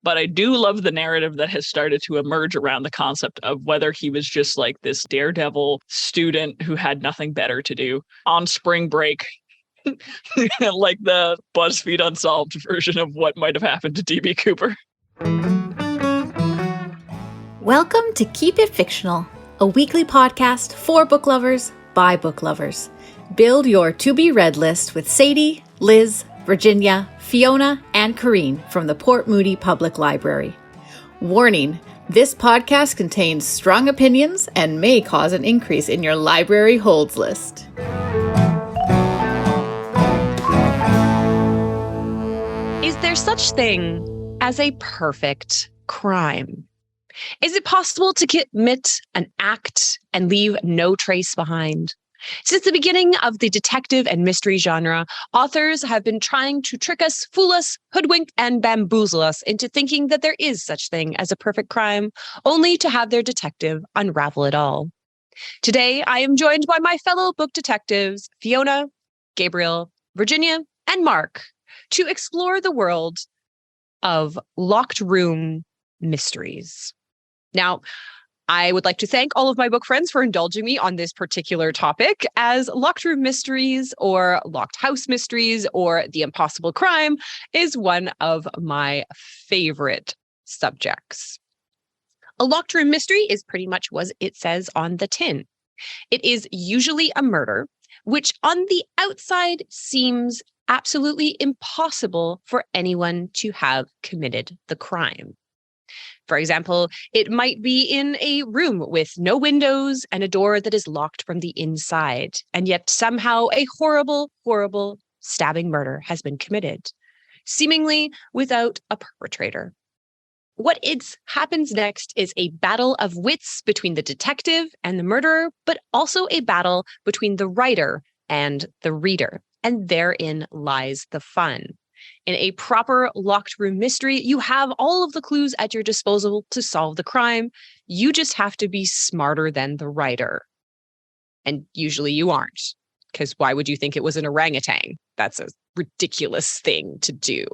But I do love the narrative that has started to emerge around the concept of whether he was just like this daredevil student who had nothing better to do on spring break, like the BuzzFeed Unsolved version of what might have happened to D.B. Cooper. Welcome to Keep It Fictional, a weekly podcast for book lovers by book lovers. Build your to-be-read list with Sadie, Liz, Virginia, Fiona, and Corrine from the Port Moody Public Library. Warning, this podcast contains strong opinions and may cause an increase in your library holds list. Is there such thing as a perfect crime? Is it possible to commit an act and leave no trace behind? Since the beginning of the detective and mystery genre, authors have been trying to trick us, fool us, hoodwink, and bamboozle us into thinking that there is such thing as a perfect crime, only to have their detective unravel it all. Today, I am joined by my fellow book detectives, Fiona, Gabriel, Virginia, and Mark, to explore the world of locked room mysteries. Now, I would like to thank all of my book friends for indulging me on this particular topic, as locked room mysteries or locked house mysteries or the impossible crime is one of my favorite subjects. A locked room mystery is pretty much what it says on the tin. It is usually a murder, which on the outside seems absolutely impossible for anyone to have committed the crime. For example, it might be in a room with no windows and a door that is locked from the inside, and yet somehow a horrible, horrible stabbing murder has been committed, seemingly without a perpetrator. What happens next is a battle of wits between the detective and the murderer, but also a battle between the writer and the reader, and therein lies the fun. In a proper locked room mystery, you have all of the clues at your disposal to solve the crime. You just have to be smarter than the writer. And usually you aren't, because why would you think it was an orangutan? That's a ridiculous thing to do.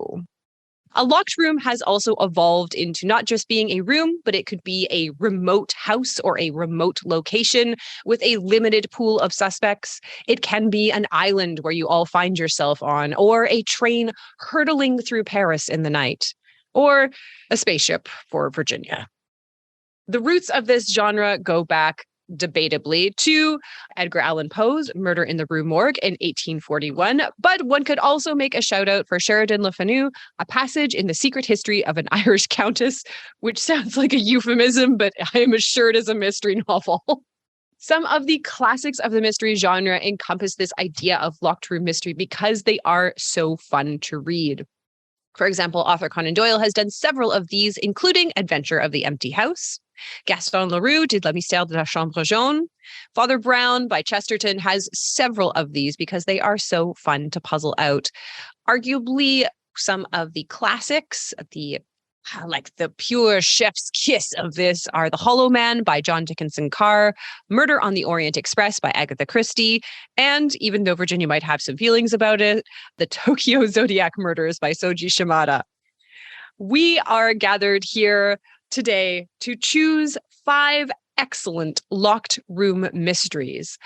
A locked room has also evolved into not just being a room, but it could be a remote house or a remote location with a limited pool of suspects. It can be an island where you all find yourself on, or a train hurtling through Paris in the night, or a spaceship for Virginia. The roots of this genre go back debatably to Edgar Allan Poe's Murder in the Rue Morgue in 1841, but one could also make a shout out for Sheridan Le Fanu, A Passage in the Secret History of an Irish Countess, which sounds like a euphemism, but I am assured is a mystery novel. Some of the classics of the mystery genre encompass this idea of locked room mystery because they are so fun to read. For example, Arthur Conan Doyle has done several of these, including Adventure of the Empty House. Gaston Leroux did Le Mystère de la Chambre Jaune. Father Brown by Chesterton has several of these because they are so fun to puzzle out. Arguably, some of the classics, the pure chef's kiss of this are The Hollow Man by John Dickinson Carr, Murder on the Orient Express by Agatha Christie, and even though Virginia might have some feelings about it, The Tokyo Zodiac Murders by Soji Shimada. We are gathered here today to choose 5 excellent locked room mysteries.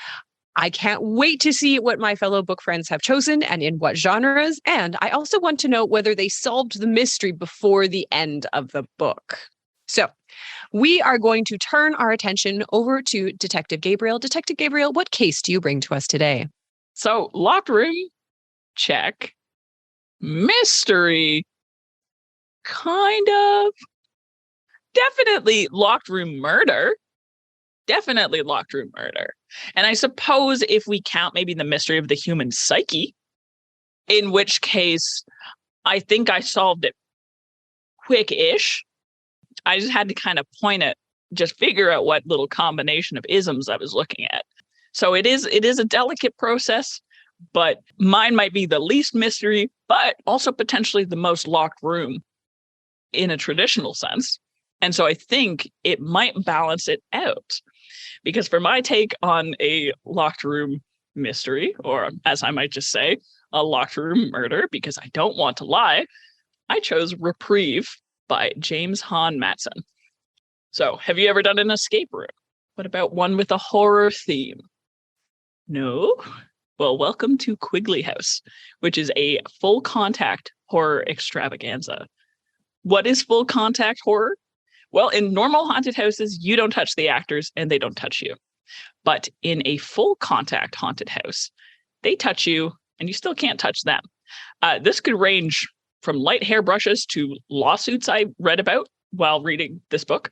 I can't wait to see what my fellow book friends have chosen and in what genres. And I also want to know whether they solved the mystery before the end of the book. So we are going to turn our attention over to Detective Gabriel. Detective Gabriel, what case do you bring to us today? So, locked room, check. Mystery, kind of. Definitely locked room murder. Definitely locked room murder. And I suppose if we count maybe the mystery of the human psyche, in which case I think I solved it quick-ish. I just had to kind of just figure out what little combination of isms I was looking at. So it is a delicate process, but mine might be the least mystery, but also potentially the most locked room in a traditional sense. And so I think it might balance it out, because for my take on a locked room mystery, or as I might just say, a locked room murder, because I don't want to lie, I chose Reprieve by James Han Mattson. So, have you ever done an escape room? What about one with a horror theme? No? Well, welcome to Quigley House, which is a full contact horror extravaganza. What is full contact horror? Well, in normal haunted houses, you don't touch the actors and they don't touch you. But in a full contact haunted house, they touch you and you still can't touch them. This could range from light hairbrushes to lawsuits I read about while reading this book.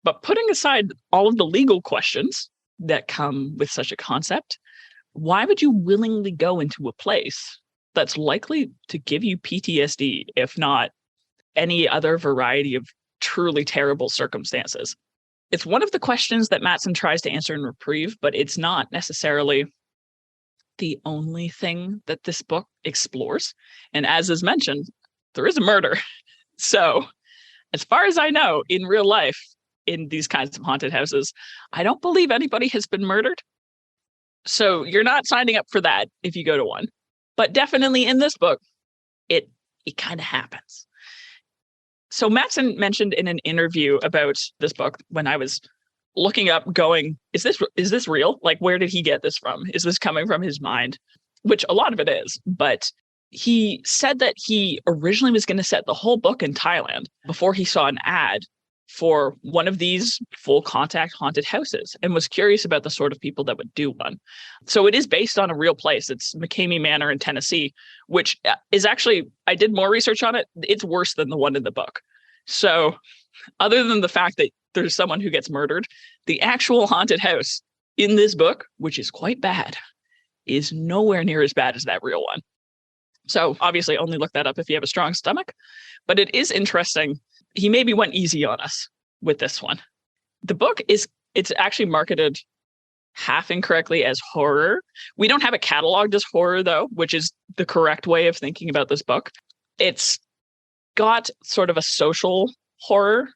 But putting aside all of the legal questions that come with such a concept, why would you willingly go into a place that's likely to give you PTSD, if not any other variety of truly terrible circumstances? It's one of the questions that Mattson tries to answer in Reprieve, but it's not necessarily the only thing that this book explores. And as is mentioned, there is a murder. So, as far as I know, in real life, in these kinds of haunted houses, I don't believe anybody has been murdered. So you're not signing up for that if you go to one. But definitely in this book, it kind of happens. So Mattson mentioned in an interview about this book when I was looking up going, is this real? Like, where did he get this from? Is this coming from his mind? Which a lot of it is. But he said that he originally was going to set the whole book in Thailand before he saw an ad for one of these full contact haunted houses and was curious about the sort of people that would do one. So it is based on a real place. It's McCamey Manor in Tennessee, which is actually, I did more research on it. It's worse than the one in the book. So other than the fact that there's someone who gets murdered, the actual haunted house in this book, which is quite bad, is nowhere near as bad as that real one. So obviously only look that up if you have a strong stomach, but it is interesting. He maybe went easy on us with this one. The book it's actually marketed half incorrectly as horror. We don't have it cataloged as horror though, which is the correct way of thinking about this book. It's got sort of a social horror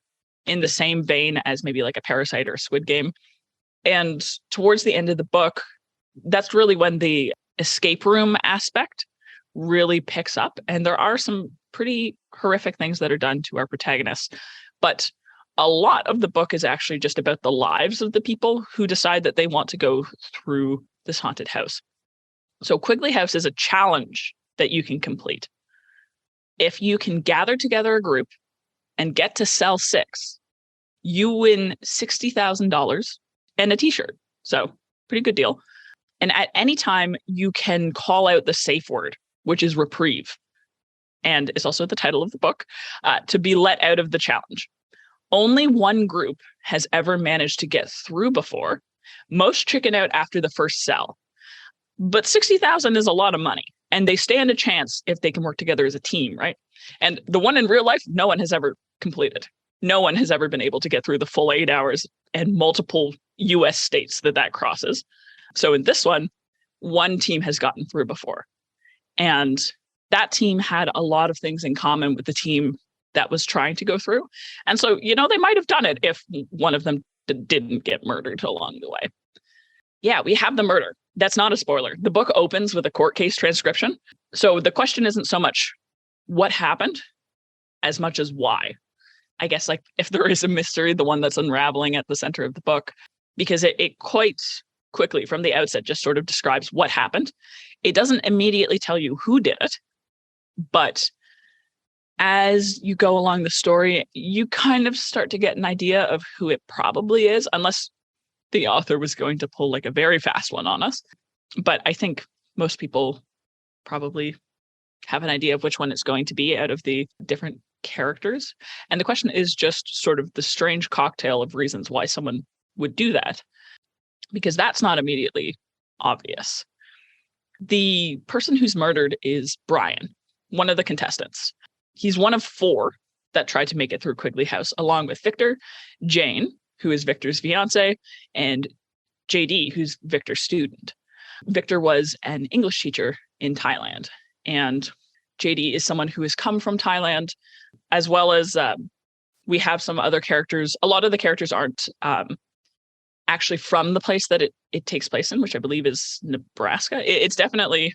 in the same vein as maybe like a Parasite or a Squid Game. And towards the end of the book, that's really when the escape room aspect really picks up. And there are some pretty horrific things that are done to our protagonists. But a lot of the book is actually just about the lives of the people who decide that they want to go through this haunted house. So Quigley House is a challenge that you can complete. If you can gather together a group and get to cell 6, you win $60,000 and a t-shirt. So pretty good deal. And at any time, you can call out the safe word, which is Reprieve. And it's also the title of the book, to be let out of the challenge. Only one group has ever managed to get through before. Most chicken out after the first cell. But $60,000 is a lot of money. And they stand a chance if they can work together as a team, right? And the one in real life, no one has ever completed. No one has ever been able to get through the full 8 hours and multiple US states that crosses. So in this one team has gotten through before. And that team had a lot of things in common with the team that was trying to go through. And so, they might have done it if one of them didn't get murdered along the way. Yeah, we have the murder. That's not a spoiler. The book opens with a court case transcription. So the question isn't so much what happened as much as why. I guess like if there is a mystery, the one that's unraveling at the center of the book, because it quite quickly from the outset just sort of describes what happened. It doesn't immediately tell you who did it, but as you go along the story, you kind of start to get an idea of who it probably is, unless the author was going to pull like a very fast one on us. But I think most people probably have an idea of which one it's going to be out of the different characters. And the question is just sort of the strange cocktail of reasons why someone would do that, because that's not immediately obvious. The person who's murdered is Brian, one of the contestants. He's one of 4 that tried to make it through Quigley House, along with Victor, Jane, who is Victor's fiance, and JD, who's Victor's student. Victor was an English teacher in Thailand, and JD is someone who has come from Thailand, as well as we have some other characters. A lot of the characters aren't actually from the place that it takes place in, which I believe is Nebraska. It's definitely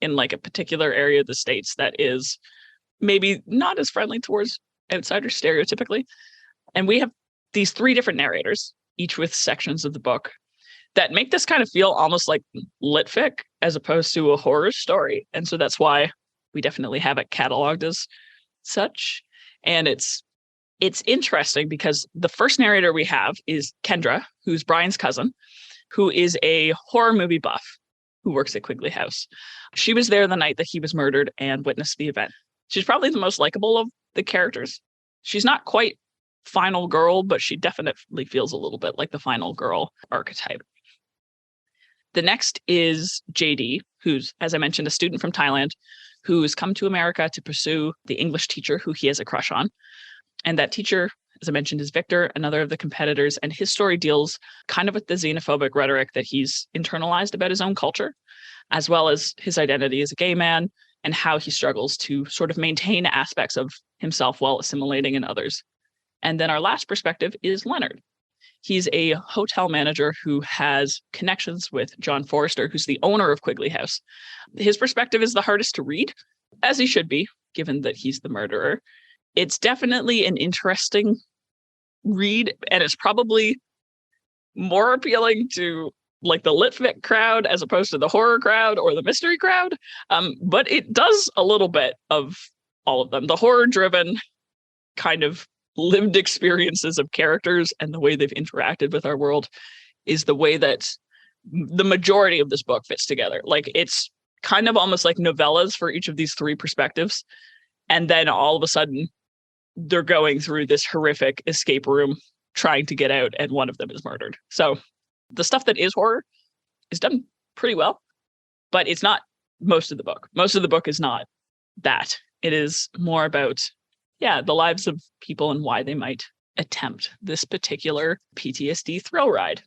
in like a particular area of the States that is maybe not as friendly towards outsiders stereotypically. And we have these 3 different narrators, each with sections of the book, that make this kind of feel almost like lit fic as opposed to a horror story. And so that's why we definitely have it cataloged as such. And it's interesting because the first narrator we have is Kendra, who's Brian's cousin, who is a horror movie buff who works at Quigley House. She was there the night that he was murdered and witnessed the event. She's probably the most likable of the characters. She's not quite final girl, but she definitely feels a little bit like the final girl archetype. The next is JD, who's, as I mentioned, a student from Thailand who's come to America to pursue the English teacher who he has a crush on. And that teacher, as I mentioned, is Victor, another of the competitors. And his story deals kind of with the xenophobic rhetoric that he's internalized about his own culture, as well as his identity as a gay man and how he struggles to sort of maintain aspects of himself while assimilating in others. And then our last perspective is Leonard. He's a hotel manager who has connections with John Forrester, who's the owner of Quigley House. His perspective is the hardest to read, as he should be, given that he's the murderer. It's definitely an interesting read, and it's probably more appealing to like the lit fic crowd as opposed to the horror crowd or the mystery crowd. But it does a little bit of all of them. The horror-driven kind of lived experiences of characters and the way they've interacted with our world is the way that the majority of this book fits together. Like, it's kind of almost like novellas for each of these 3 perspectives. And then all of a sudden they're going through this horrific escape room trying to get out, and one of them is murdered. So the stuff that is horror is done pretty well, but it's not most of the book. Most of the book is not that. It is more about, the lives of people and why they might attempt this particular PTSD thrill ride.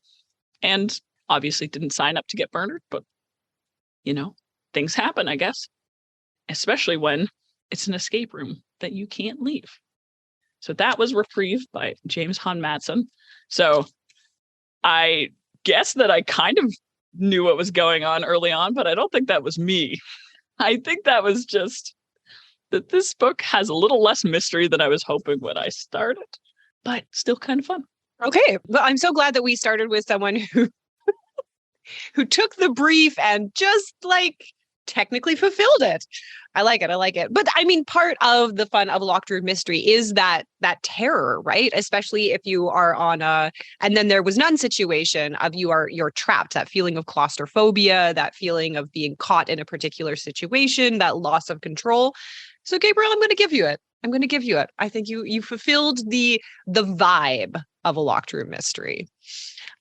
And obviously didn't sign up to get murdered, but, things happen, I guess, especially when it's an escape room that you can't leave. So that was Reprieve by James Han Mattson. So I guess that I kind of knew what was going on early on, but I don't think that was me. I think that was just that this book has a little less mystery than I was hoping when I started, but still kind of fun. Okay. Well, I'm so glad that we started with someone who took the brief and just technically fulfilled it. I like it. But I mean, part of the fun of a locked room mystery is that terror, right? Especially if you are on and then there was none situation of you're trapped, that feeling of claustrophobia, that feeling of being caught in a particular situation, that loss of control. So Gabriel, I'm going to give you it. I think you fulfilled the vibe of a locked room mystery.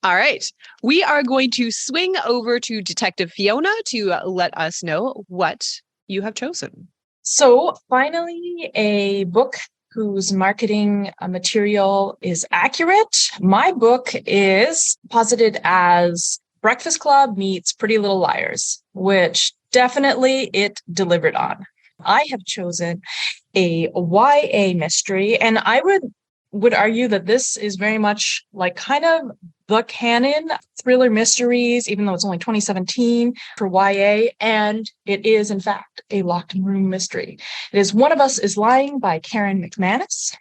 All right. We are going to swing over to Detective Fiona to let us know what you have chosen. So finally, a book whose marketing material is accurate. My book is posited as Breakfast Club meets Pretty Little Liars, which definitely it delivered on. I have chosen a YA mystery, and I would argue that this is very much like kind of the canon thriller mysteries, even though it's only 2017 for YA, and it is, in fact, a locked room mystery. It is One of Us is Lying by Karen McManus.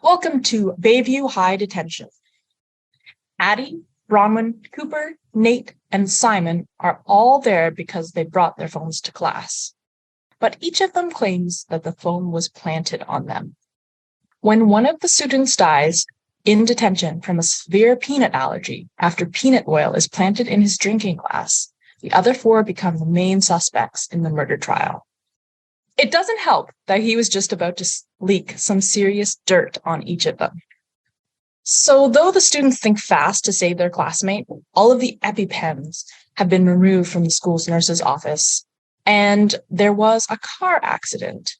Welcome to Bayview High Detention. Addie, Bronwyn, Cooper, Nate, and Simon are all there because they brought their phones to class. But each of them claims that the phone was planted on them. When one of the students dies in detention from a severe peanut allergy after peanut oil is planted in his drinking glass, the other 4 become the main suspects in the murder trial. It doesn't help that he was just about to leak some serious dirt on each of them. So though the students think fast to save their classmate, all of the EpiPens have been removed from the school's nurse's office, and there was a car accident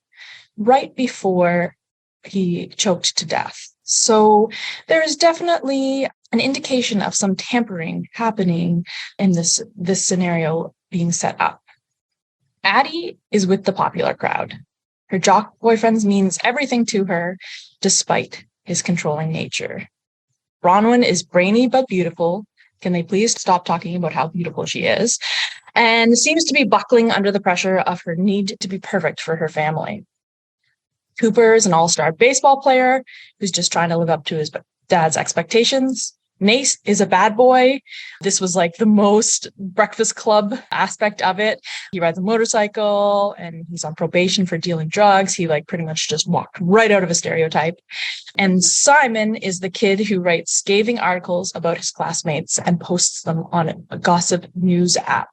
right before he choked to death. So there is definitely an indication of some tampering happening in this scenario being set up. Addie is with the popular crowd. Her jock boyfriend means everything to her, despite his controlling nature. Bronwyn is brainy but beautiful. Can they please stop talking about how beautiful she is? And seems to be buckling under the pressure of her need to be perfect for her family. Cooper is an all-star baseball player who's just trying to live up to his dad's expectations. Nace is a bad boy. This was like the most Breakfast Club aspect of it. He rides a motorcycle and he's on probation for dealing drugs. He like pretty much just walked right out of a stereotype. And Simon is the kid who writes scathing articles about his classmates and posts them on a gossip news app.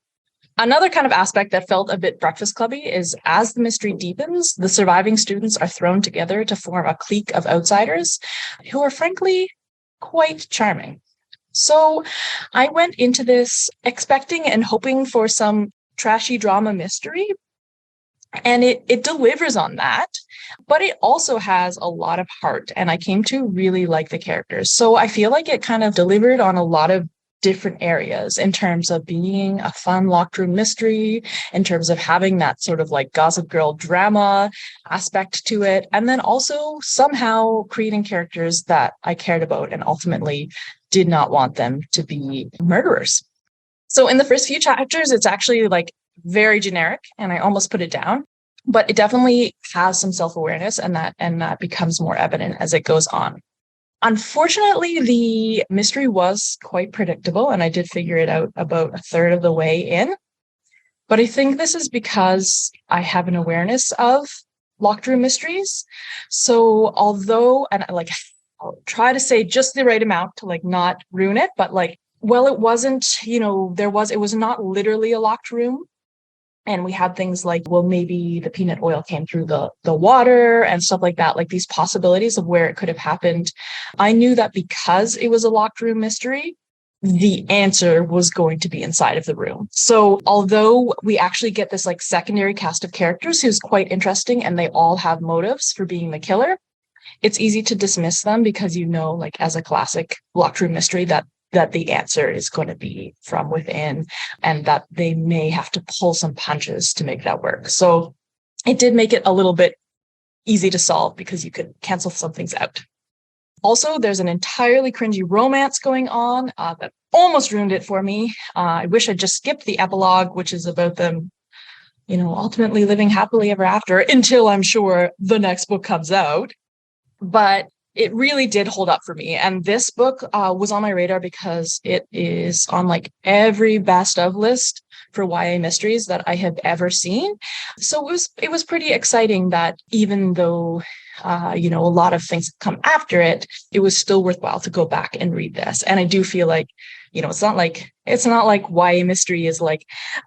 Another kind of aspect that felt a bit Breakfast Clubby is as the mystery deepens, the surviving students are thrown together to form a clique of outsiders who are frankly quite charming. So I went into this expecting and hoping for some trashy drama mystery, and it delivers on that, but it also has a lot of heart, and I came to really like the characters. So I feel like it kind of delivered on a lot of different areas in terms of being a fun locked room mystery, in terms of having that sort of like Gossip Girl drama aspect to it, and then also somehow creating characters that I cared about and ultimately did not want them to be murderers. So in the first few chapters, it's actually like very generic and I almost put it down, but it definitely has some self-awareness, and that becomes more evident as it goes on. Unfortunately, the mystery was quite predictable, and I did figure it out about a third of the way in. But I think this is because I have an awareness of locked room mysteries. So although, and like, I'll try to say just the right amount to like not ruin it, but like, well, it wasn't, it was not literally a locked room. And we had things like, well, maybe the peanut oil came through the water and stuff like that, like these possibilities of where it could have happened. I knew that because it was a locked room mystery, the answer was going to be inside of the room. So although we actually get this like secondary cast of characters who's quite interesting and they all have motives for being the killer, it's easy to dismiss them because like as a classic locked room mystery that the answer is going to be from within and that they may have to pull some punches to make that work. So it did make it a little bit easy to solve because you could cancel some things out. Also, there's an entirely cringy romance going on that almost ruined it for me. I wish I'd just skipped the epilogue, which is about them, ultimately living happily ever after until I'm sure the next book comes out. But it really did hold up for me. And this book was on my radar because it is on like every best of list for YA mysteries that I have ever seen. So it was pretty exciting that even though, a lot of things come after it, it was still worthwhile to go back and read this. And I do feel like, it's not like YA mystery is like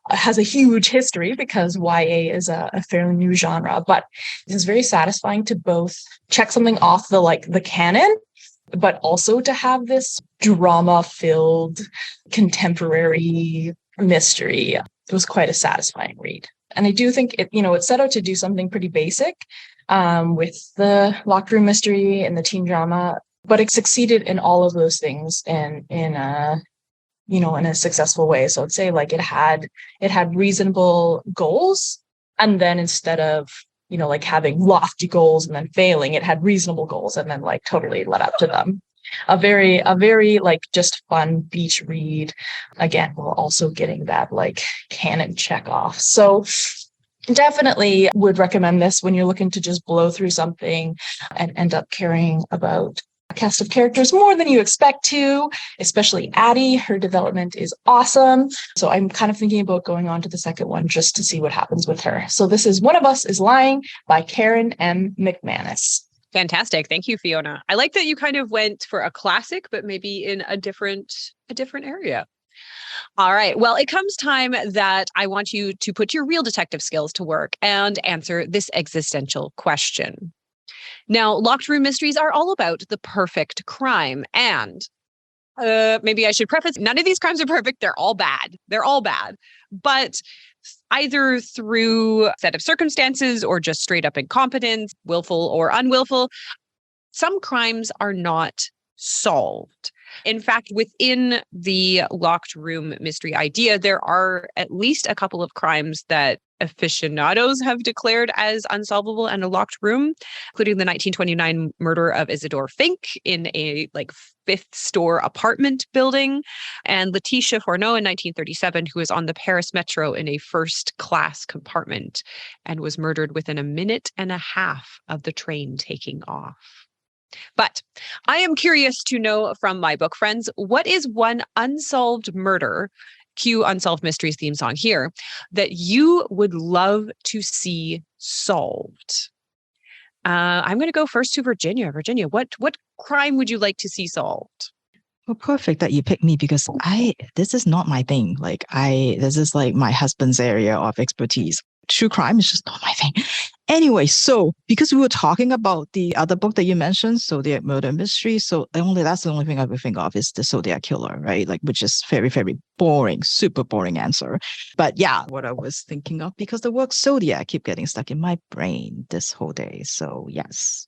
has a huge history because YA is a fairly new genre, but it's very satisfying to both check something off the canon, but also to have this drama-filled contemporary mystery. It was quite a satisfying read. And I do think it set out to do something pretty basic with the locked room mystery and the teen drama, but it succeeded in all of those things in a successful way. So I'd say like it had reasonable goals. And then instead of, like having lofty goals and then failing, it had reasonable goals and then like totally led up to them. A very like just fun beach read. Again, while also getting that like canon check off. So definitely would recommend this when you're looking to just blow through something and end up caring about a cast of characters more than you expect to, especially Addie. Her development is awesome. So I'm kind of thinking about going on to the second one just to see what happens with her. So this is One of Us is Lying by Karen M. McManus. Fantastic. Thank you, Fiona. I like that you kind of went for a classic, but maybe in a different area. All right. Well, it comes time that I want you to put your real detective skills to work and answer this existential question. Now, locked room mysteries are all about the perfect crime. And maybe I should preface, none of these crimes are perfect. They're all bad. But either through a set of circumstances or just straight up incompetence, willful or unwillful, some crimes are not solved. In fact, within the locked room mystery idea, there are at least a couple of crimes that aficionados have declared as unsolvable and a locked room, including the 1929 murder of Isidore Fink in a fifth store apartment building, and Letitia Fourneau in 1937, who was on the Paris Metro in a first class compartment and was murdered within a minute and a half of the train taking off. But I am curious to know from my book friends, what is one unsolved murder, cue Unsolved Mysteries theme song here, that you would love to see solved? I'm going to go first to Virginia. Virginia, what crime would you like to see solved? Well, perfect that you picked me because this is not my thing. This is like my husband's area of expertise. True crime is just not my thing. Anyway, so because we were talking about the other book that you mentioned, Zodiac Murder Mystery, that's the only thing I would think of is the Zodiac Killer, right? Which is very, very boring, super boring answer. But yeah, what I was thinking of, because the word Zodiac keep getting stuck in my brain this whole day. So yes.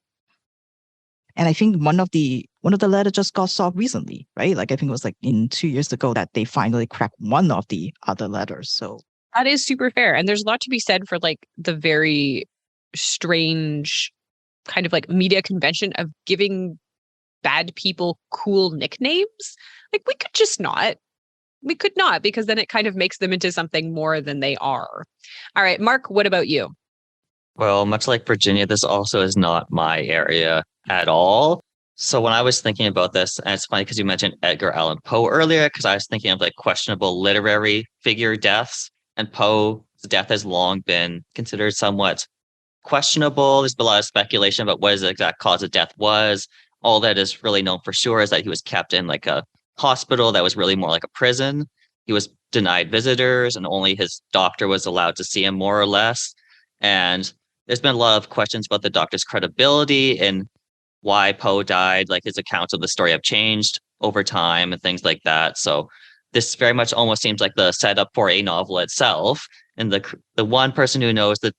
And I think one of the letters just got solved recently, right? I think it was in 2 years ago that they finally cracked one of the other letters. So that is super fair. And there's a lot to be said for the very strange kind of media convention of giving bad people cool nicknames. We could not, because then it kind of makes them into something more than they are. All right, Mark, what about you? Well, much like Virginia, this also is not my area at all. So when I was thinking about this, and it's funny because you mentioned Edgar Allan Poe earlier, because I was thinking of questionable literary figure deaths, and Poe's death has long been considered somewhat questionable. There's been a lot of speculation about what his exact cause of death was. All that is really known for sure is that he was kept in a hospital that was really more like a prison. He was denied visitors, and only his doctor was allowed to see him, more or less. And there's been a lot of questions about the doctor's credibility and why Poe died. His accounts of the story have changed over time and things like that. So this very much almost seems like the setup for a novel itself. And the one person who knows the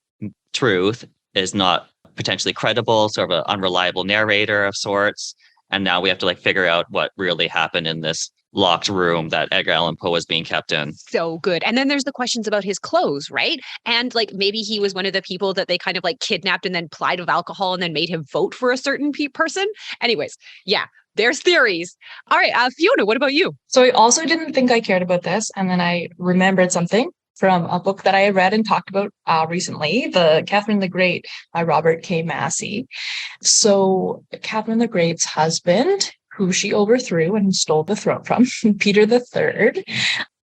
truth is not potentially credible, sort of an unreliable narrator of sorts. And now we have to figure out what really happened in this locked room that Edgar Allan Poe was being kept in. So good. And then there's the questions about his clothes, right? And maybe he was one of the people that they kind of kidnapped and then plied with alcohol and then made him vote for a certain person. Anyways, yeah, there's theories. All right, Fiona, what about you? So I also didn't think I cared about this. And then I remembered something from a book that I read and talked about recently, the Catherine the Great by Robert K. Massey. So Catherine the Great's husband, who she overthrew and stole the throne from, Peter III,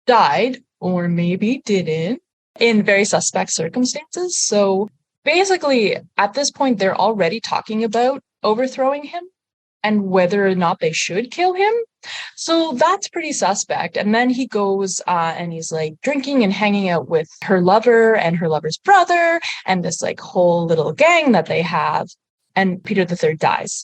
died, or maybe didn't, in very suspect circumstances. So basically, at this point, they're already talking about overthrowing him and whether or not they should kill him. So that's pretty suspect. And then he goes and he's drinking and hanging out with her lover and her lover's brother and this whole little gang that they have. And Peter III dies.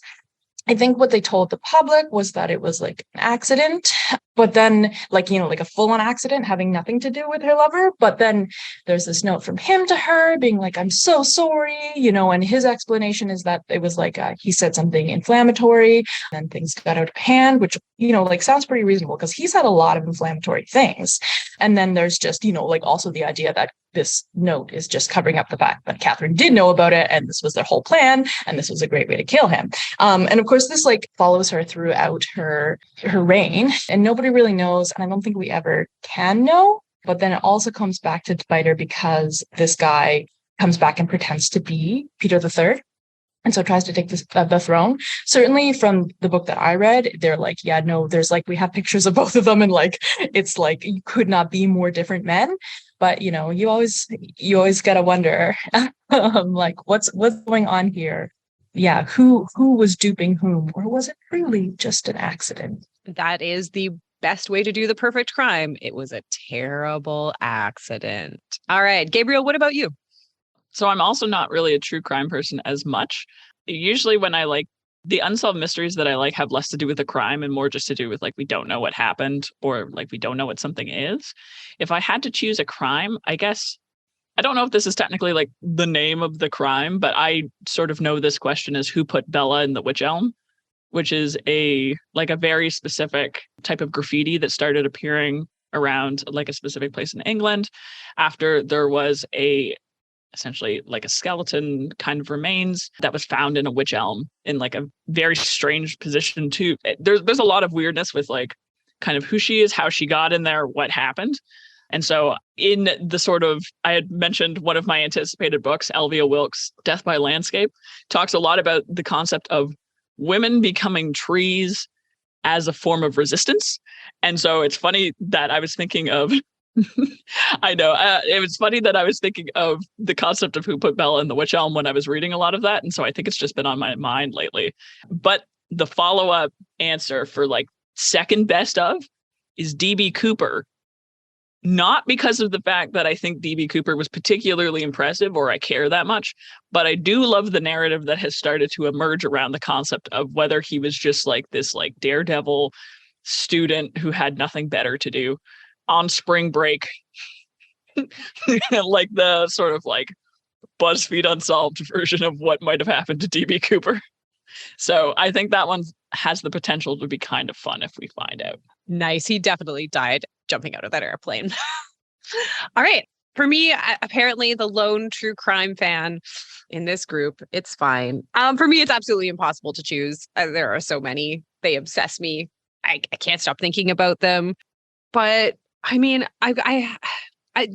I think what they told the public was that it was an accident, but then a full-on accident having nothing to do with her lover. But then there's this note from him to her being I'm so sorry, and his explanation is that it was he said something inflammatory and things got out of hand, which, sounds pretty reasonable because he said a lot of inflammatory things. And then there's just, also the idea that this note is just covering up the fact that Catherine did know about it and this was their whole plan and this was a great way to kill him. And of course, this follows her throughout her reign and nobody really knows. And I don't think we ever can know. But then it also comes back to bite her because this guy comes back and pretends to be Peter III. And so tries to take the throne. Certainly from the book that I read, they're yeah, no, there's we have pictures of both of them and it's you could not be more different men. But, you always got to wonder, what's going on here? Yeah, who was duping whom? Or was it really just an accident? That is the best way to do the perfect crime. It was a terrible accident. All right, Gabriel, what about you? So I'm also not really a true crime person as much. Usually when I the unsolved mysteries that I have less to do with the crime and more just to do with we don't know what happened or we don't know what something is. If I had to choose a crime, I guess, I don't know if this is technically the name of the crime, but I sort of know this question as who put Bella in the witch elm, which is a very specific type of graffiti that started appearing around like a specific place in England after there was essentially like a skeleton kind of remains that was found in a wych elm in like a very strange position too. There's a lot of weirdness with like kind of who she is, how she got in there, what happened. And so in the sort of, I had mentioned one of my anticipated books, Elvia Wilkes' Death by Landscape, talks a lot about the concept of women becoming trees as a form of resistance. And so it's funny that I was thinking of, I know, it was funny that I was thinking of the concept of who put Bella in the wych elm when I was reading a lot of that. And so I think it's just been on my mind lately. But the follow-up answer for like second best of is D.B. Cooper. Not because of the fact that I think D.B. Cooper was particularly impressive or I care that much, but I do love the narrative that has started to emerge around the concept of whether he was just like this like daredevil student who had nothing better to do on spring break, like the sort of like BuzzFeed Unsolved version of what might have happened to D.B. Cooper. So I think that one has the potential to be kind of fun if we find out. Nice. He definitely died jumping out of that airplane. All right. For me, apparently the lone true crime fan in this group, it's fine. For me, it's absolutely impossible to choose. There are so many. They obsess me. I can't stop thinking about them. But I mean, I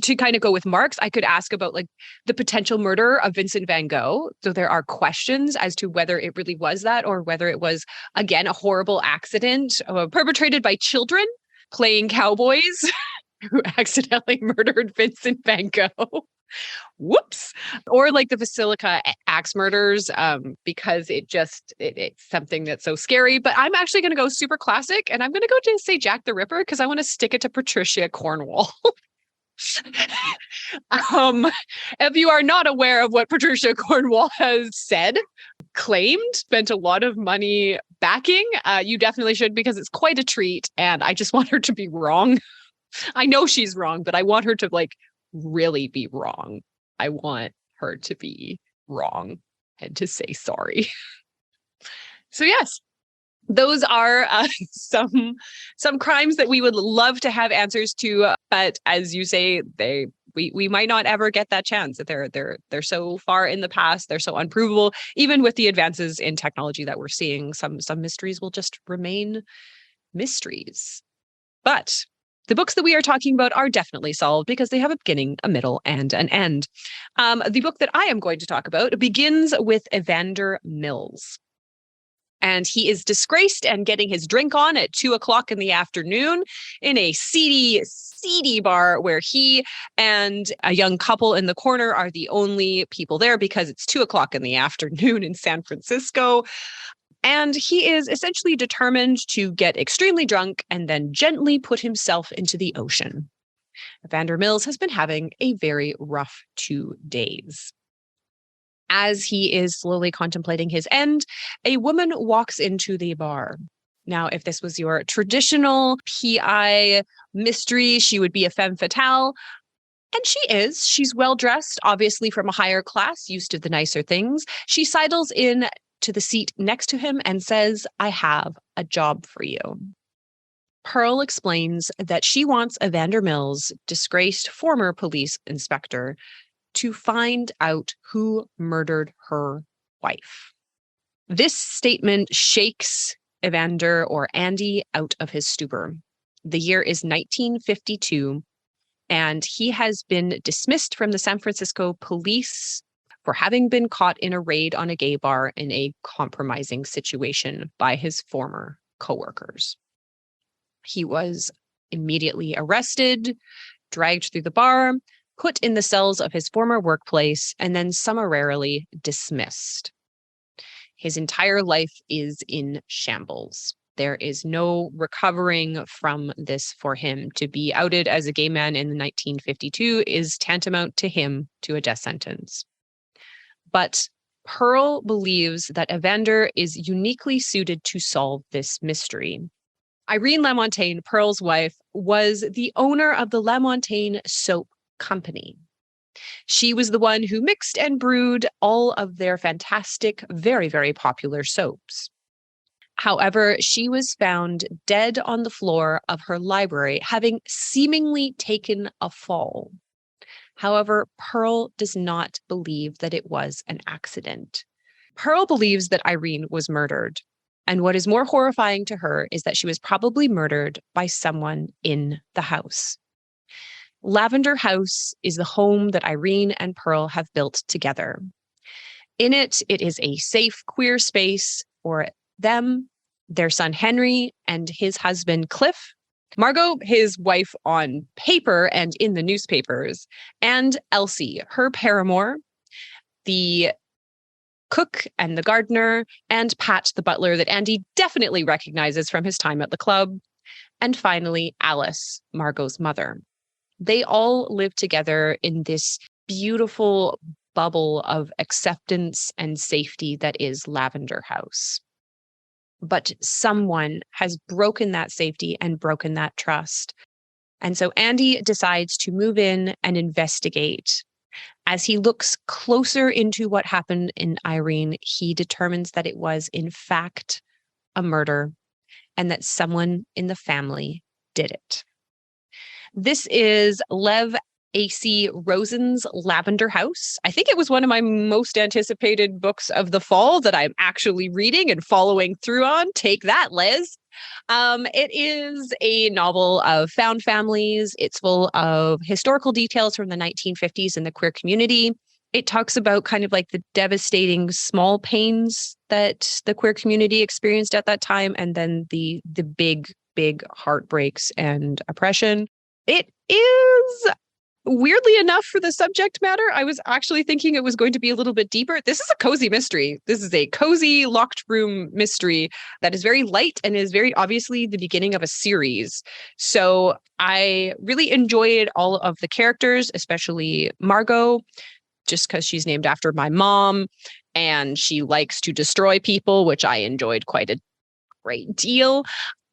to kind of go with Mark's, I could ask about like the potential murder of Vincent van Gogh. So there are questions as to whether it really was that or whether it was, again, a horrible accident perpetrated by children playing cowboys who accidentally murdered Vincent van Gogh. Whoops. Or like the Basilica axe murders, because it's something that's so scary. But I'm actually going to go super classic, and I'm going to go to say Jack the Ripper because I want to stick it to Patricia Cornwall. If you are not aware of what Patricia Cornwall has said, claimed, spent a lot of money backing, you definitely should, because it's quite a treat. And I just want her to be wrong. I know she's wrong, but I want her to like really be wrong. I want her to be wrong and to say sorry. So yes, those are some crimes that we would love to have answers to, but as you say, we might not ever get that chance. They're so far in the past, they're so unprovable. Even with the advances in technology that we're seeing, some mysteries will just remain mysteries. But the books that we are talking about are definitely solved because they have a beginning, a middle, and an end. The book that I am going to talk about begins with Evander Mills. And he is disgraced and getting his drink on at 2:00 in the afternoon in a seedy bar where he and a young couple in the corner are the only people there because it's 2:00 in the afternoon in San Francisco. And he is essentially determined to get extremely drunk and then gently put himself into the ocean. Evander Mills has been having a very rough 2 days. As he is slowly contemplating his end, a woman walks into the bar. Now, if this was your traditional PI mystery, she would be a femme fatale. And she is. She's well-dressed, obviously from a higher class, used to the nicer things. She sidles in to the seat next to him and says, "I have a job for you." Pearl explains that she wants Evander Mills, disgraced former police inspector, to find out who murdered her wife. This statement shakes Evander, or Andy, out of his stupor. The year is 1952, and he has been dismissed from the San Francisco police for having been caught in a raid on a gay bar in a compromising situation by his former coworkers. He was immediately arrested, dragged through the bar, put in the cells of his former workplace, and then summarily dismissed. His entire life is in shambles. There is no recovering from this for him. To be outed as a gay man in 1952 is tantamount to him to a death sentence. But Pearl believes that Evander is uniquely suited to solve this mystery. Irene LaMontagne, Pearl's wife, was the owner of the LaMontagne Soap Company. She was the one who mixed and brewed all of their fantastic, very, very popular soaps. However, she was found dead on the floor of her library, having seemingly taken a fall. However, Pearl does not believe that it was an accident. Pearl believes that Irene was murdered. And what is more horrifying to her is that she was probably murdered by someone in the house. Lavender House is the home that Irene and Pearl have built together. In it, it is a safe, queer space for them, their son Henry, and his husband Cliff, Margot, his wife on paper and in the newspapers, and Elsie, her paramour, the cook and the gardener, and Pat, the butler that Andy definitely recognizes from his time at the club, and finally Alice, Margot's mother. They all live together in this beautiful bubble of acceptance and safety that is Lavender House. But someone has broken that safety and broken that trust. And so Andy decides to move in and investigate. As he looks closer into what happened in Irene, he determines that it was, in fact, a murder and that someone in the family did it. This is Lev A.C. Rosen's Lavender House. I think it was one of my most anticipated books of the fall that I'm actually reading and following through on. Take that, Liz. It is a novel of found families. It's full of historical details from the 1950s in the queer community. It talks about kind of like the devastating small pains that the queer community experienced at that time, and then the big heartbreaks and oppression. It is, weirdly enough, for the subject matter, I was actually thinking it was going to be a little bit deeper. This is a cozy mystery. This is a cozy locked room mystery that is very light and is very obviously the beginning of a series. So I really enjoyed all of the characters, especially Margot, just because she's named after my mom and she likes to destroy people, which I enjoyed quite a great deal.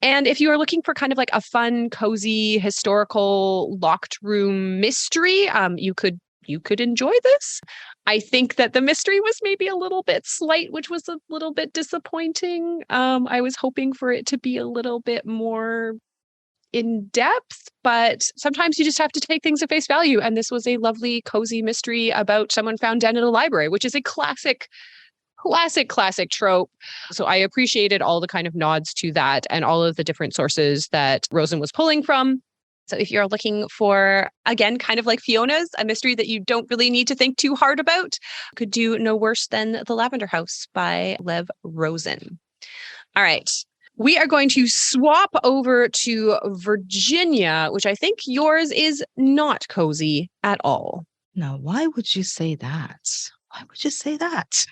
And if you are looking for kind of like a fun, cozy, historical locked room mystery, you could enjoy this. I think that the mystery was maybe a little bit slight, which was a little bit disappointing. I was hoping for it to be a little bit more in depth, but sometimes you just have to take things at face value. And this was a lovely, cozy mystery about someone found dead in a library, which is a classic trope. So I appreciated all the kind of nods to that and all of the different sources that Rosen was pulling from. So if you're looking for, again, kind of like Fiona's, a mystery that you don't really need to think too hard about, could do no worse than The Lavender House by Lev Rosen. All right. We are going to swap over to Virginia, which I think yours is not cozy at all. Now, why would you say that? Why would you say that?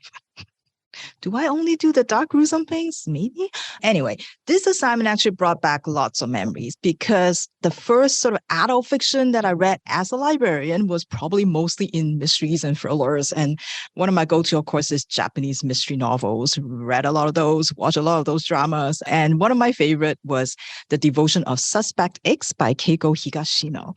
Do I only do the dark gruesome things? Maybe. Anyway, this assignment actually brought back lots of memories because the first sort of adult fiction that I read as a librarian was probably mostly in mysteries and thrillers. And one of my go-to, of course, is Japanese mystery novels. Read a lot of those, watched a lot of those dramas. And one of my favorite was The Devotion of Suspect X by Keigo Higashino.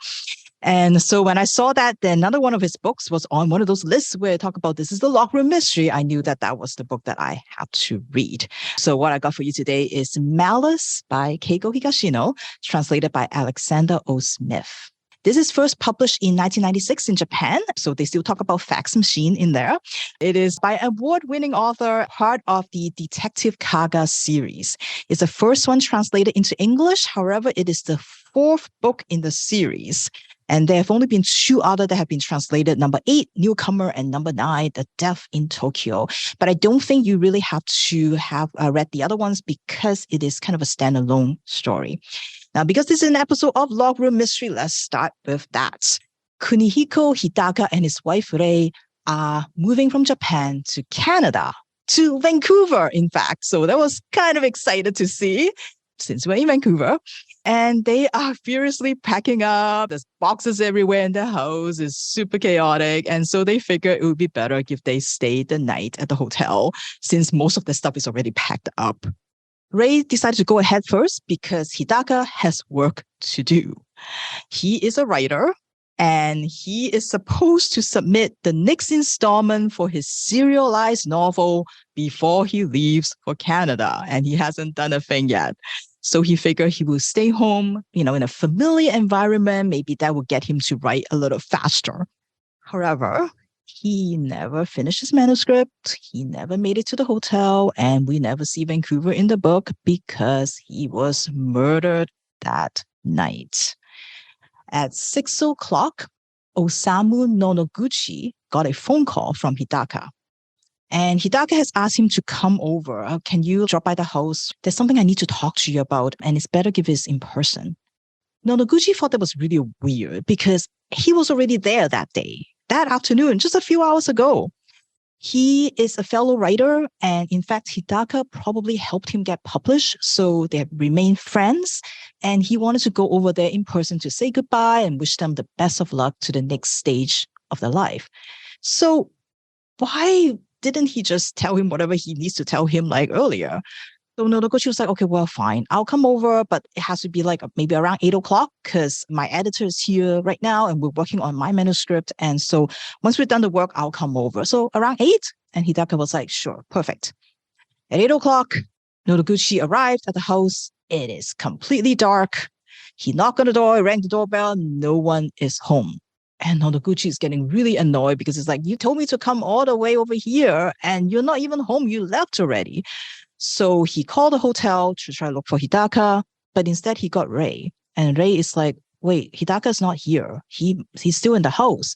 And so when I saw that, then another one of his books was on one of those lists where I talk about this is the locked room mystery. I knew that that was the book that I had to read. So what I got for you today is Malice by Keigo Higashino, translated by Alexander O. Smith. This is first published in 1996 in Japan, so they still talk about fax machine in there. It is by award-winning author, part of the Detective Kaga series. It's the first one translated into English. However, it is the fourth book in the series. And there have only been two other that have been translated, number 8, Newcomer, and number 9, The Death in Tokyo. But I don't think you really have to have read the other ones because it is kind of a standalone story. Now, because this is an episode of Log Room Mystery, let's start with that. Kunihiko Hidaka and his wife Rei are moving from Japan to Canada, to Vancouver, in fact. So that was kind of excited to see since we're in Vancouver. And they are furiously packing up. There's boxes everywhere in the house. It's super chaotic. And so they figured it would be better if they stayed the night at the hotel since most of the stuff is already packed up. Ray decided to go ahead first because Hidaka has work to do. He is a writer And he is supposed to submit the next installment for his serialized novel before he leaves for Canada. And he hasn't done a thing yet. So he figured he will stay home, in a familiar environment. Maybe that will get him to write a little faster. However, he never finished his manuscript. He never made it to the hotel. And we never see Vancouver in the book because he was murdered that night. At 6 o'clock, Osamu Nonoguchi got a phone call from Hidaka. And Hidaka has asked him to come over. Can you drop by the house? There's something I need to talk to you about, and it's better if it's in person. Nonoguchi thought that was really weird because he was already there that day, that afternoon, just a few hours ago. He is a fellow writer, and in fact, Hidaka probably helped him get published, so they have remained friends, and he wanted to go over there in person to say goodbye and wish them the best of luck to the next stage of their life. So why didn't he just tell him whatever he needs to tell him like earlier? So Nonoguchi was like, okay, well, fine. I'll come over, but it has to be like maybe around 8 o'clock because my editor is here right now and we're working on my manuscript. And so once we're done the work, I'll come over. So around 8? And Hidaka was like, sure, perfect. At 8 o'clock, Nonoguchi arrived at the house. It is completely dark. He knocked on the door, rang the doorbell. No one is home. And Nonoguchi is getting really annoyed because it's like, you told me to come all the way over here and you're not even home. You left already. So he called the hotel to try to look for Hidaka, but instead he got Ray. And Ray is like, wait, Hidaka's not here. He's still in the house.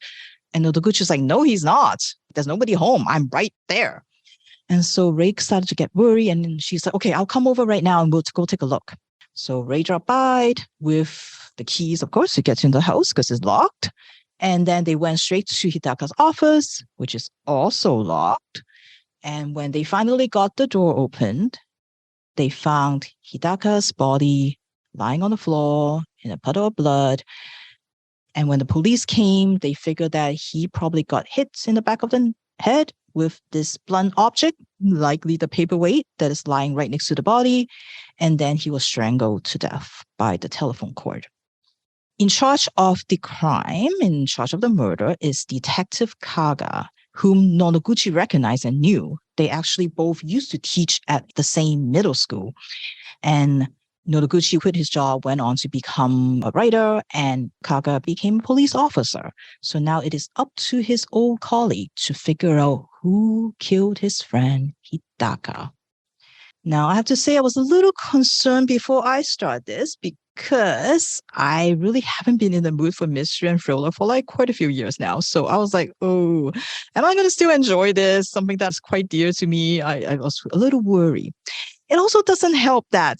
And Nonoguchi's like, no, he's not. There's nobody home. I'm right there. And so Ray started to get worried. And then she's like, okay, I'll come over right now and we'll go take a look. So Ray dropped by with the keys, of course, to get into the house because it's locked. And then they went straight to Hidaka's office, which is also locked. And when they finally got the door opened, they found Hidaka's body lying on the floor in a puddle of blood. And when the police came, they figured that he probably got hit in the back of the head with this blunt object, likely the paperweight that is lying right next to the body. And then he was strangled to death by the telephone cord. In charge of the crime, in charge of the murder, is Detective Kaga, whom Nonoguchi recognized and knew. They actually both used to teach at the same middle school. And Nonoguchi quit his job, went on to become a writer, and Kaga became a police officer. So now it is up to his old colleague to figure out who killed his friend Hidaka. Now, I have to say I was a little concerned before I start this because I really haven't been in the mood for mystery and thriller for like quite a few years now. So I was like, oh, am I going to still enjoy this? Something that's quite dear to me. I was a little worried. It also doesn't help that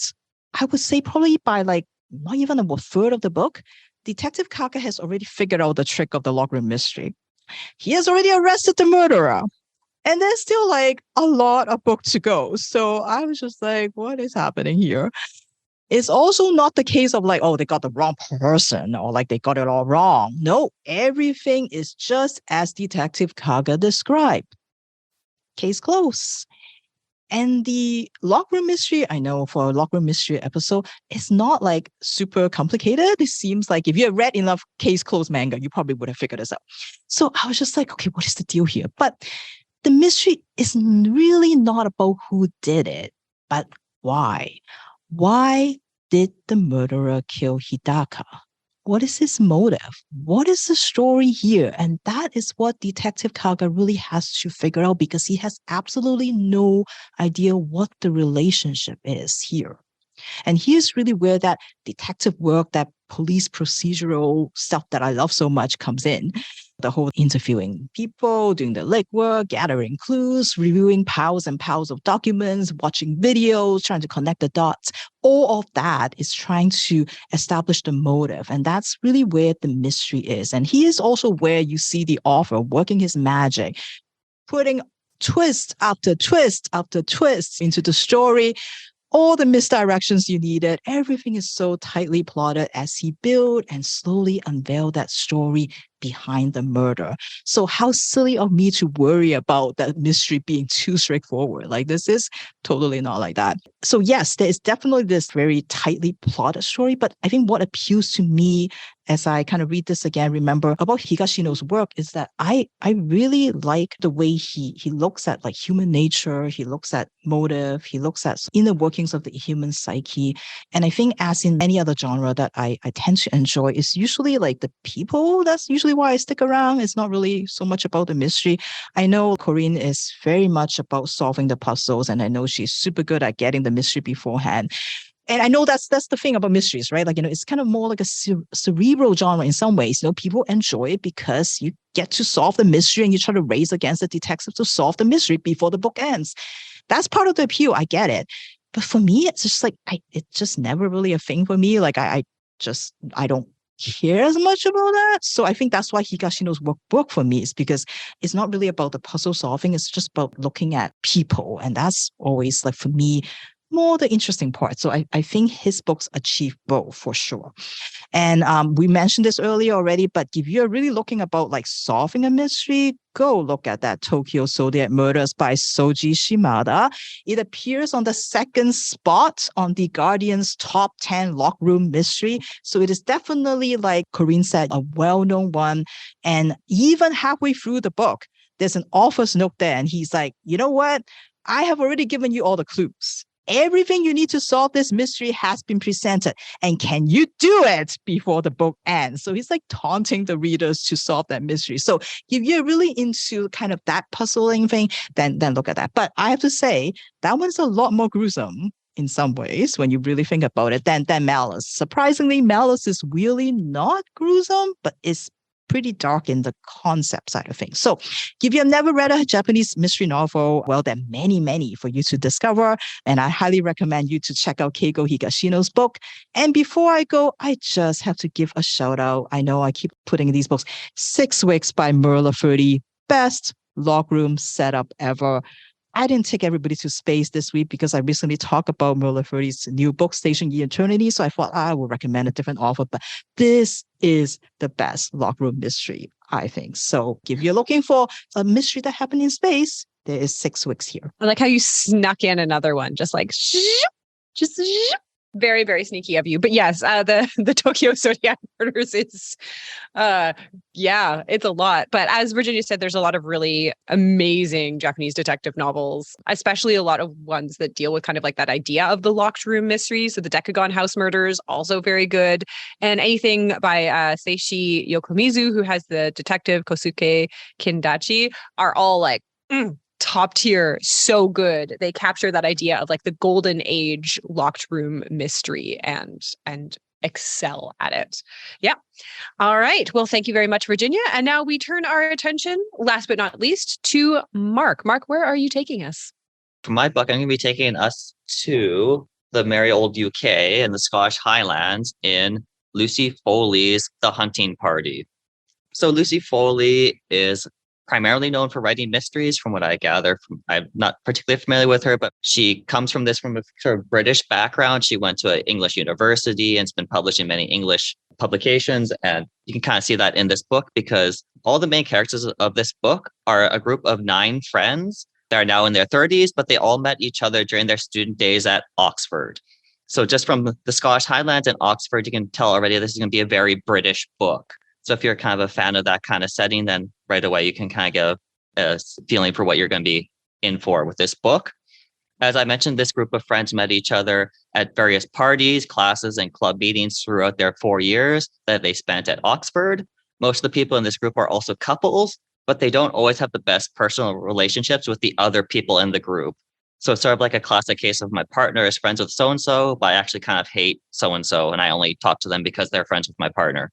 I would say probably by like not even a third of the book, Detective Kaga has already figured out the trick of the lockroom mystery. He has already arrested the murderer. And there's still like a lot of book to go. So I was just like, what is happening here? It's also not the case of like, oh, they got the wrong person or like they got it all wrong. No, everything is just as Detective Kaga described. Case closed. And the lockroom mystery, I know for a lockroom mystery episode, it's not like super complicated. It seems like if you have read enough case closed manga, you probably would have figured this out. So I was just like, okay, what is the deal here? But the mystery is really not about who did it, but why. Why did the murderer kill Hidaka? What is his motive? What is the story here? And that is what Detective Kaga really has to figure out because he has absolutely no idea what the relationship is here. And here's really where that detective work, that police procedural stuff that I love so much comes in. The whole interviewing people, doing the legwork, gathering clues, reviewing piles and piles of documents, watching videos, trying to connect the dots. All of that is trying to establish the motive. And that's really where the mystery is. And here's also where you see the author working his magic, putting twist after twist after twist into the story. All the misdirections you needed, everything is so tightly plotted as he built and slowly unveiled that story behind the murder. So how silly of me to worry about that mystery being too straightforward. Like this is totally not like that. So yes, there is definitely this very tightly plotted story, but I think what appeals to me as I kind of read this again, remember about Higashino's work is that I really like the way he looks at like human nature, he looks at motive, he looks at inner workings of the human psyche. And I think as in any other genre that I tend to enjoy is usually like the people. That's usually why I stick around. It's not really so much about the mystery. I know Corinne is very much about solving the puzzles, and I know she's super good at getting the mystery beforehand. And I know that's the thing about mysteries, right? Like, it's kind of more like a cerebral genre in some ways. People enjoy it because you get to solve the mystery and you try to race against the detective to solve the mystery before the book ends. That's part of the appeal. I get it. But for me, it's just like, it's just never really a thing for me. Like, I don't care as much about that. So I think that's why Higashino's work for me is because it's not really about the puzzle solving. It's just about looking at people. And that's always like, for me, more the interesting part. So I think his books achieve both for sure. And we mentioned this earlier already, but if you're really looking about like solving a mystery, go look at that Tokyo Zodiac Murders by Soji Shimada. It appears on the second spot on the Guardian's top 10 lock room mystery. So it is definitely, like Corinne said, a well-known one. And even halfway through the book, there's an author's note there. And he's like, you know what? I have already given you all the clues. Everything you need to solve this mystery has been presented. And can you do it before the book ends? So he's like taunting the readers to solve that mystery. So if you're really into kind of that puzzling thing, then look at that. But I have to say, that one's a lot more gruesome in some ways when you really think about it than Malice. Surprisingly, Malice is really not gruesome, but it's pretty dark in the concept side of things. So if you have never read a Japanese mystery novel, well, there are many for you to discover. And I highly recommend you to check out Keigo Higashino's book. And before I go, I just have to give a shout out. I know I keep putting in these books. 6 Weeks by Merla Furdy. Best log room setup ever. I didn't take everybody to space this week because I recently talked about Merla Furdy's new book, Station E Eternity. So I thought I would recommend a different author, but this is the best lock room mystery, I think. So if you're looking for a mystery that happened in space, there is 6 Weeks here. I like how you snuck in another one, just like, just very, very sneaky of you. But yes, the Tokyo Zodiac Murders is, it's a lot. But as Virginia said, there's a lot of really amazing Japanese detective novels, especially a lot of ones that deal with kind of like that idea of the locked room mystery. So the Decagon House Murders, also very good. And anything by Seishi Yokomizu, who has the detective Kosuke Kindachi, are all like, top tier, so good. They capture that idea of like the golden age locked room mystery and excel at it. Yeah. All right. Well, thank you very much, Virginia. And now we turn our attention, last but not least, to Mark. Mark, where are you taking us? For my book, I'm going to be taking us to the merry old UK and the Scottish Highlands in Lucy Foley's The Hunting Party. So Lucy Foley is primarily known for writing mysteries, from what I gather. I'm not particularly familiar with her, but she comes from a sort of British background. She went to an English university and has been published in many English publications. And you can kind of see that in this book because all the main characters of this book are a group of 9 friends that are now in their 30s, but they all met each other during their student days at Oxford. So just from the Scottish Highlands and Oxford, you can tell already this is going to be a very British book. So if you're kind of a fan of that kind of setting, then right away you can kind of get a feeling for what you're going to be in for with this book. As I mentioned, this group of friends met each other at various parties, classes, and club meetings throughout their 4 years that they spent at Oxford. Most of the people in this group are also couples, but they don't always have the best personal relationships with the other people in the group. So it's sort of like a classic case of my partner is friends with so-and-so, but I actually kind of hate so-and-so, and I only talk to them because they're friends with my partner.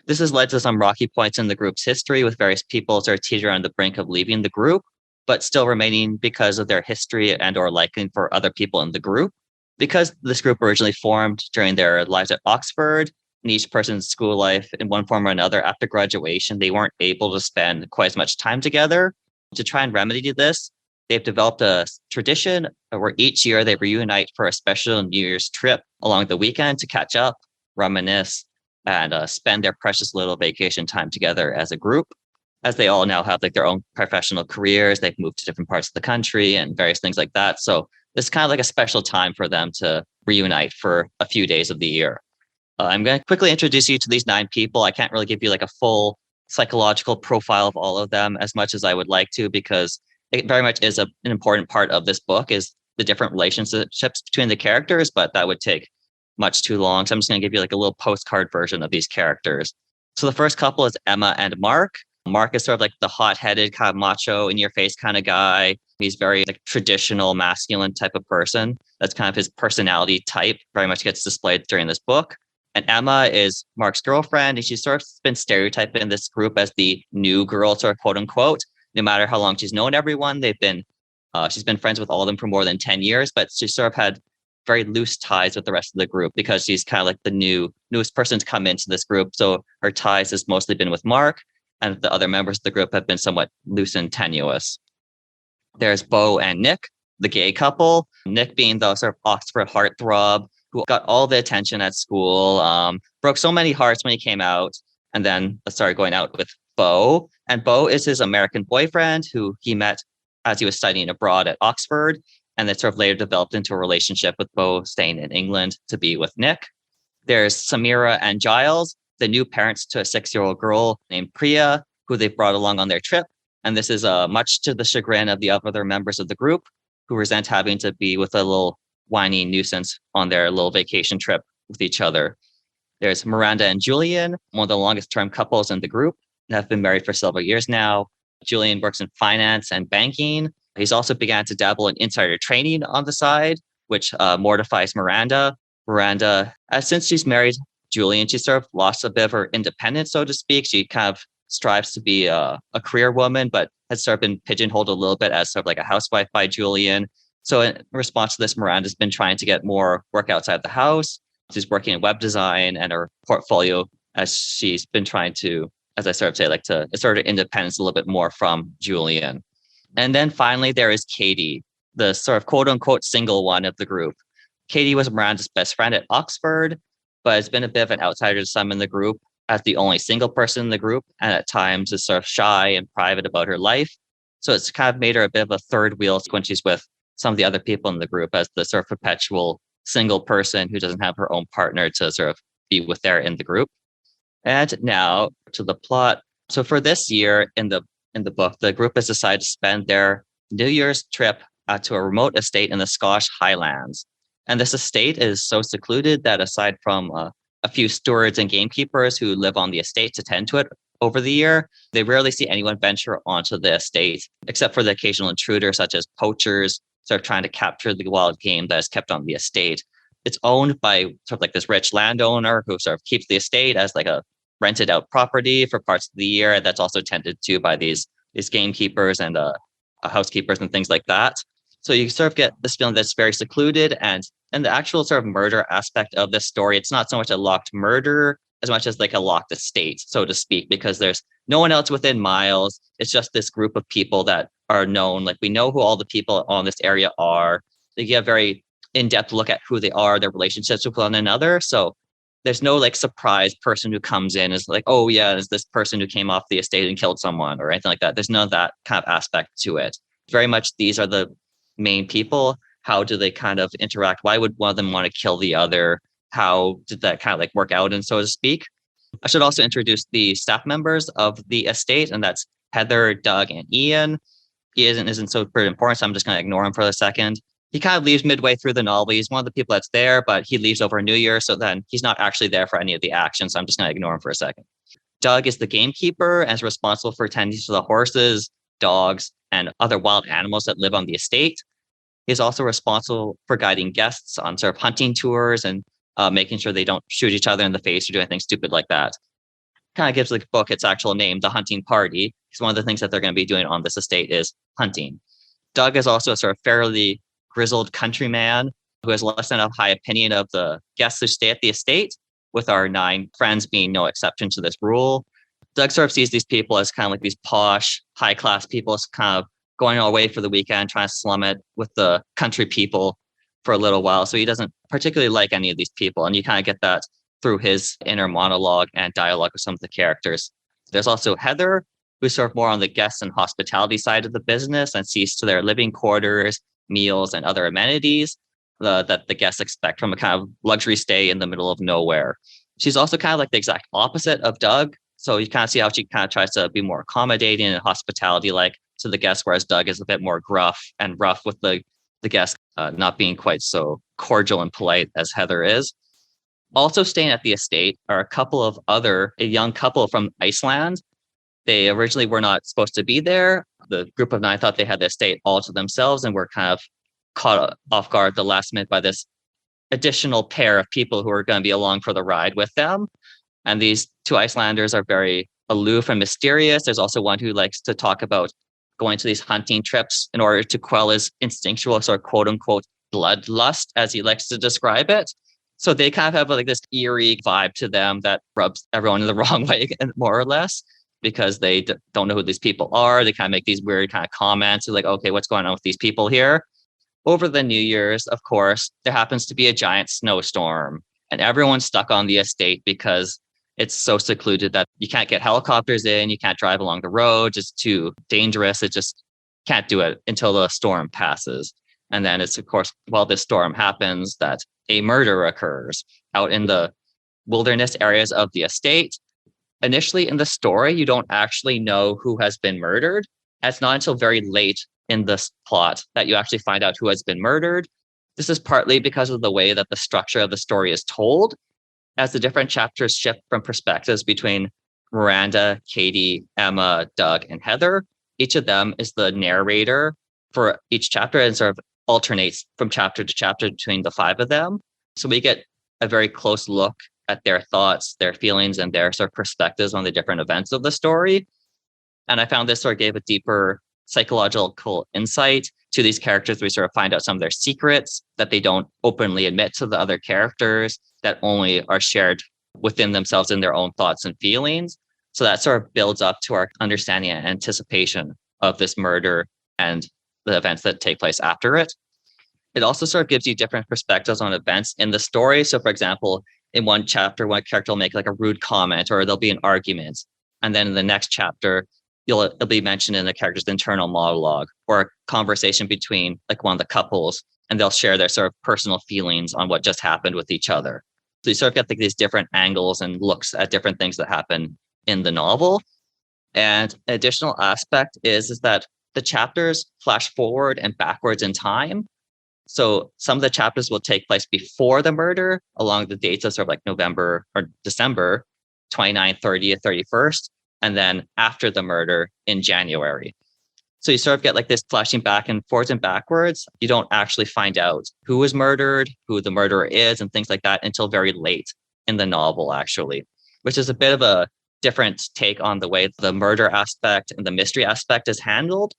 This has led to some rocky points in the group's history, with various people sort of teetering on the brink of leaving the group, but still remaining because of their history and or liking for other people in the group. Because this group originally formed during their lives at Oxford, and each person's school life in one form or another after graduation, they weren't able to spend quite as much time together. To try and remedy this, they've developed a tradition where each year they reunite for a special New Year's trip along the weekend to catch up, reminisce, and spend their precious little vacation time together as a group, as they all now have like their own professional careers. They've moved to different parts of the country and various things like that. So it's kind of like a special time for them to reunite for a few days of the year. I'm going to quickly introduce you to these 9 people. I can't really give you like a full psychological profile of all of them as much as I would like to, because it very much is an important part of this book is the different relationships between the characters, but that would take much too long. So I'm just going to give you like a little postcard version of these characters. So the first couple is Emma and Mark. Mark is sort of like the hot-headed, kind of macho, in-your-face kind of guy. He's very like traditional masculine type of person. That's kind of his personality type, very much gets displayed during this book. And Emma is Mark's girlfriend, and she's sort of been stereotyped in this group as the new girl, sort of quote unquote. No matter how long she's known everyone, she's been friends with all of them for more than 10 years, but she sort of had very loose ties with the rest of the group because she's kind of like the newest person to come into this group. So her ties has mostly been with Mark, and the other members of the group have been somewhat loose and tenuous. There's Beau and Nick, the gay couple. Nick being the sort of Oxford heartthrob who got all the attention at school, broke so many hearts when he came out, and then started going out with Beau. And Beau is his American boyfriend who he met as he was studying abroad at Oxford, and that sort of later developed into a relationship with Beau staying in England to be with Nick. There's Samira and Giles, the new parents to a 6-year-old girl named Priya, who they've brought along on their trip. And this is much to the chagrin of the other members of the group, who resent having to be with a little whiny nuisance on their little vacation trip with each other. There's Miranda and Julian, one of the longest term couples in the group, and have been married for several years now. Julian works in finance and banking. He's also began to dabble in insider trading on the side, which mortifies Miranda. Miranda, since she's married Julian, she sort of lost a bit of her independence, so to speak. She kind of strives to be a career woman, but has sort of been pigeonholed a little bit as sort of like a housewife by Julian. So in response to this, Miranda's been trying to get more work outside the house. She's working in web design and her portfolio, as she's been trying to, as I sort of say, like to assert her independence a little bit more from Julian. And then finally, there is Katie, the sort of quote unquote single one of the group. Katie was Miranda's best friend at Oxford, but has been a bit of an outsider to some in the group as the only single person in the group, and at times is sort of shy and private about her life. So it's kind of made her a bit of a third wheel when she's with some of the other people in the group as the sort of perpetual single person who doesn't have her own partner to sort of be with there in the group. And now to the plot. So for this year in the book, the group has decided to spend their New Year's trip to a remote estate in the Scottish Highlands. And this estate is so secluded that aside from a few stewards and gamekeepers who live on the estate to tend to it over the year, they rarely see anyone venture onto the estate, except for the occasional intruder, such as poachers, sort of trying to capture the wild game that is kept on the estate. It's owned by sort of like this rich landowner who sort of keeps the estate as like a rented out property for parts of the year. That's also tended to by these gamekeepers and housekeepers and things like that. So you sort of get this feeling that's very secluded, and the actual sort of murder aspect of this story, it's not so much a locked murder as much as like a locked estate, so to speak, because there's no one else within miles. It's just this group of people that are known. Like we know who all the people on this area are. They get a very in-depth look at who they are, their relationships with one another. So there's no like surprise person who comes in is like, oh yeah, is this person who came off the estate and killed someone or anything like that. There's none of that kind of aspect to it. Very much these are the main people. How do they kind of interact? Why would one of them want to kill the other? How did that kind of like work out, and so to speak? I should also introduce the staff members of the estate, and that's Heather, Doug, and Ian. He isn't so pretty important, so I'm just going to ignore him for a second. He kind of leaves midway through the novel. He's one of the people that's there, but he leaves over New Year, so then he's not actually there for any of the action, so I'm just going to ignore him for a second. Doug is the gamekeeper and is responsible for tending to the horses, dogs, and other wild animals that live on the estate. He's also responsible for guiding guests on sort of hunting tours and making sure they don't shoot each other in the face or do anything stupid like that. Kind of gives the book its actual name, The Hunting Party, because one of the things that they're going to be doing on this estate is hunting. Doug is also a sort of fairly grizzled countryman who has less than a high opinion of the guests who stay at the estate, with our 9 friends being no exception to this rule. Doug sort of sees these people as kind of like these posh, high-class people kind of going away for the weekend, trying to slum it with the country people for a little while. So he doesn't particularly like any of these people. And you kind of get that through his inner monologue and dialogue with some of the characters. There's also Heather, who's sort of more on the guest and hospitality side of the business and sees to their living quarters, meals, and other amenities that the guests expect from a kind of luxury stay in the middle of nowhere. She's also kind of like the exact opposite of Doug. So you kind of see how she kind of tries to be more accommodating and hospitality-like to the guests, whereas Doug is a bit more gruff and rough with the guests, not being quite so cordial and polite as Heather is. Also staying at the estate are a young couple from Iceland. They originally were not supposed to be there. The group of 9 thought they had the estate all to themselves and were kind of caught off guard at the last minute by this additional pair of people who are going to be along for the ride with them. And these 2 Icelanders are very aloof and mysterious. There's also one who likes to talk about going to these hunting trips in order to quell his instinctual sort of quote unquote bloodlust, as he likes to describe it. So they kind of have like this eerie vibe to them that rubs everyone in the wrong way, more or less, because they don't know who these people are. They kind of make these weird kind of comments like, okay, what's going on with these people here? Over the New Year's, of course, there happens to be a giant snowstorm and everyone's stuck on the estate because it's so secluded that you can't get helicopters in, you can't drive along the road, it's too dangerous. It just can't do it until the storm passes. And then it's, of course, while this storm happens, that a murder occurs out in the wilderness areas of the estate. Initially in the story, you don't actually know who has been murdered. It's not until very late in this plot that you actually find out who has been murdered. This is partly because of the way that the structure of the story is told. As the different chapters shift from perspectives between Miranda, Katie, Emma, Doug, and Heather, each of them is the narrator for each chapter and sort of alternates from chapter to chapter between the 5 of them. So we get a very close look at their thoughts, their feelings, and their sort of perspectives on the different events of the story. And I found this sort of gave a deeper psychological insight to these characters. We sort of find out some of their secrets that they don't openly admit to the other characters, that only are shared within themselves in their own thoughts and feelings. So that sort of builds up to our understanding and anticipation of this murder and the events that take place after it. It also sort of gives you different perspectives on events in the story. So for example, in one chapter, one character will make like a rude comment or there'll be an argument. And then in the next chapter, it'll be mentioned in the character's internal monologue or a conversation between like one of the couples, and they'll share their sort of personal feelings on what just happened with each other. So you sort of get like these different angles and looks at different things that happen in the novel. And an additional aspect is that the chapters flash forward and backwards in time. So some of the chapters will take place before the murder along the dates of sort of like November or December 29th, 30th, 31st, and then after the murder in January. So you sort of get like this flashing back and forwards and backwards. You don't actually find out who was murdered, who the murderer is, and things like that until very late in the novel, actually, which is a bit of a different take on the way the murder aspect and the mystery aspect is handled.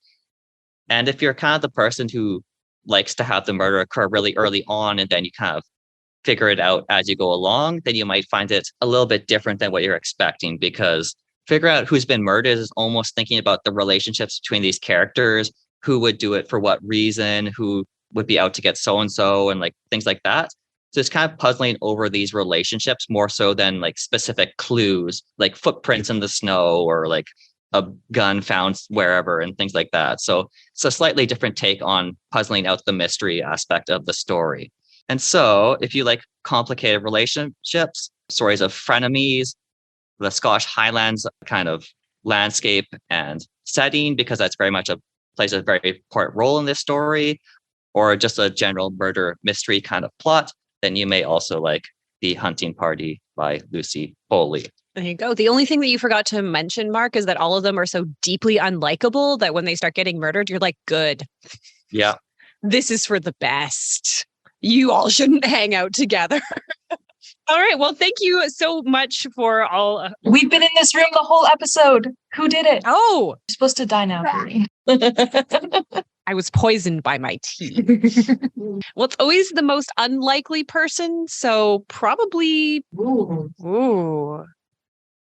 And if you're kind of the person who likes to have the murder occur really early on and then you kind of figure it out as you go along, then you might find it a little bit different than what you're expecting, because figure out who's been murdered is almost thinking about the relationships between these characters, who would do it for what reason, who would be out to get so-and-so and like things like that. So it's kind of puzzling over these relationships more so than like specific clues, like footprints in the snow or like a gun found wherever and things like that. So it's a slightly different take on puzzling out the mystery aspect of the story. And so if you like complicated relationships, stories of frenemies, the Scottish Highlands kind of landscape and setting, because that's very much plays a very important role in this story, or just a general murder mystery kind of plot, then you may also like The Hunting Party by Lucy Foley. There you go. The only thing that you forgot to mention, Mark, is that all of them are so deeply unlikable that when they start getting murdered, you're like, good. Yeah. This is for the best. You all shouldn't hang out together. All right. Well, thank you so much for all. We've been in this room the whole episode. Who did it? Oh, You're supposed to die now. I was poisoned by my tea. Well, it's always the most unlikely person. So probably. Ooh.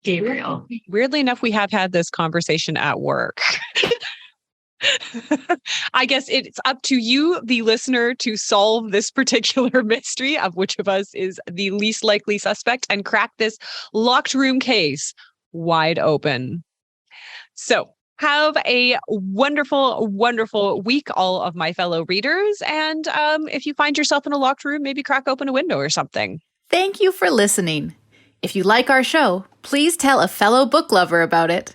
Gabriel. Weirdly enough, we have had this conversation at work. I guess it's up to you, the listener, to solve this particular mystery of which of us is the least likely suspect and crack this locked room case wide open. So have a wonderful, wonderful week, all of my fellow readers. And if you find yourself in a locked room, maybe crack open a window or something. Thank you for listening. If you like our show, please tell a fellow book lover about it.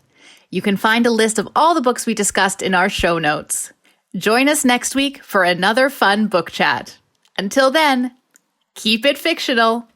You can find a list of all the books we discussed in our show notes. Join us next week for another fun book chat. Until then, keep it fictional.